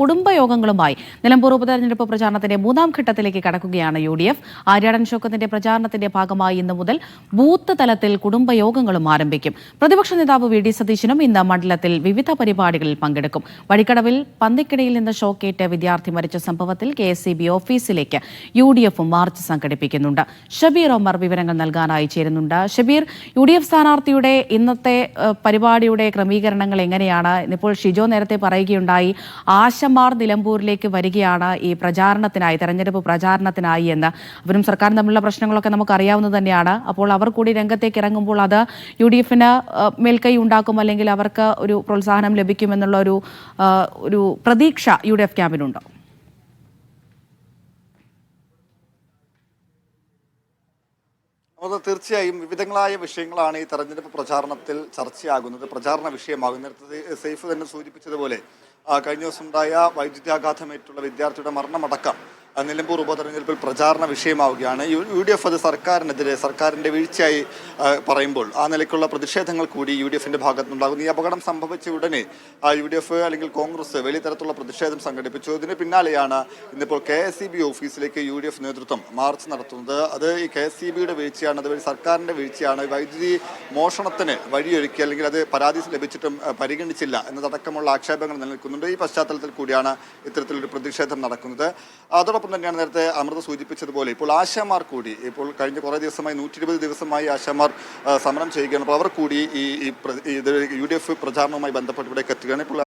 കുടുംബയോഗങ്ങളുമായി നിലമ്പൂർ ഉപതെരഞ്ഞെടുപ്പ് പ്രചാരണത്തിന്റെ മൂന്നാം ഘട്ടത്തിലേക്ക് കടക്കുകയാണ് UDF. ആര്യാടൻ ഷൗക്കത്തിന്റെ പ്രചാരണത്തിന്റെ ഭാഗമായി ഇന്നു മുതൽ ബൂത്ത് തലത്തിൽ കുടുംബയോഗങ്ങളും ആരംഭിക്കും. പ്രതിപക്ഷ നേതാവ് VD സതീശനും ഇന്ന് മണ്ഡലത്തിൽ വിവിധ പരിപാടികളിൽ പങ്കെടുക്കും. വഴിക്കടവിൽ പന്നിക്കിടയിൽ നിന്ന് ഷോക്കേറ്റ് വിദ്യാർത്ഥി മരിച്ച സംഭവത്തിൽ KSEB ഓഫീസിലേക്ക് UDF മാർച്ച് സംഘടിപ്പിക്കുന്നുണ്ട്. ഷബീർ ഒമർ വിവരങ്ങൾ നൽകാനായി ചേരുന്നുണ്ട്. ഷബീർ, UDF സ്ഥാനാർത്ഥിയുടെ ഇന്നത്തെ പരിപാടിയുടെ ക്രമീകരണങ്ങൾ എങ്ങനെയാണ്? ഇപ്പോൾ ഷിജോ നേരത്തെ പറയുകയുണ്ടായി, ആശമാർ നിലമ്പൂരിലേക്ക് വരികയാണ് ഈ പ്രചാരണത്തിനായി, തെരഞ്ഞെടുപ്പ് പ്രചാരണത്തിനായി എന്ന്. അവരും സർക്കാരും തമ്മിലുള്ള പ്രശ്നങ്ങളൊക്കെ നമുക്ക് അറിയാവുന്നത് തന്നെയാണ്. അപ്പോൾ അവർ കൂടി രംഗത്തേക്ക് ഇറങ്ങുമ്പോൾ അത് UDFന് മേൽക്കൈ ഉണ്ടാക്കും, അല്ലെങ്കിൽ അവർക്ക് ഒരു പ്രോത്സാഹനം ലഭിക്കുമെന്നുള്ള ഒരു പ്രതീക്ഷ UDF ക്യാമ്പിനുണ്ടോ? അത് തീർച്ചയായും വിവിധങ്ങളായ വിഷയങ്ങളാണ് ഈ തെരഞ്ഞെടുപ്പ് പ്രചാരണത്തിൽ ചർച്ചയാകുന്നത്, പ്രചാരണ വിഷയമാകുന്നത്. നേരത്തെ സെയ്ഫ് തന്നെ സൂചിപ്പിച്ചതുപോലെ കഴിഞ്ഞ ദിവസം ഉണ്ടായ വൈദ്യുത്യാഘാതമേറ്റുള്ള വിദ്യാർത്ഥിയുടെ മരണമടക്കം നിലമ്പൂർ ഉപതെരഞ്ഞെടുപ്പിൽ പ്രചാരണ വിഷയമാവുകയാണ്. UDF അത് സർക്കാരിനെതിരെ, സർക്കാരിൻ്റെ വീഴ്ചയായി പറയുമ്പോൾ ആ നിലയ്ക്കുള്ള പ്രതിഷേധങ്ങൾ കൂടി UDFിൻ്റെ ഭാഗത്തുനിന്നുണ്ടാകുന്നു. ഈ അപകടം സംഭവിച്ച ഉടനെ UDF അല്ലെങ്കിൽ കോൺഗ്രസ് വലിയ തരത്തിലുള്ള പ്രതിഷേധം സംഘടിപ്പിച്ചു. ഇതിന് പിന്നാലെയാണ് ഇന്നിപ്പോൾ KSEB ഓഫീസിലേക്ക് UDF നേതൃത്വം മാർച്ച് നടത്തുന്നത്. അത് ഈ KSEBയുടെ വീഴ്ചയാണ്, അതുവഴി സർക്കാരിൻ്റെ വീഴ്ചയാണ്. വൈദ്യുതി മോഷണത്തിന് വഴിയൊരുക്കി, അല്ലെങ്കിൽ അത് പരാതി ലഭിച്ചിട്ടും പരിഗണിച്ചില്ല എന്നതടക്കമുള്ള ആക്ഷേപങ്ങൾ നിലനിൽക്കുന്നുണ്ട്. ഈ പശ്ചാത്തലത്തിൽ കൂടിയാണ് ഇത്തരത്തിലൊരു പ്രതിഷേധം നടക്കുന്നത്. അതോടൊപ്പം തന്നെയാണ് നേരത്തെ അമൃത സൂചിപ്പിച്ചതുപോലെ ഇപ്പോൾ ആശാമാർ കൂടി, ഇപ്പോൾ കഴിഞ്ഞ കുറേ ദിവസമായി 120 ദിവസമായി ആശാമാർ സമരം ചെയ്യുകയാണ്. അപ്പോൾ അവർ കൂടി ഈ UDF പ്രചാരണവുമായി ബന്ധപ്പെട്ട് ഇവിടേക്ക് എത്തുകയാണ്. ഇപ്പോൾ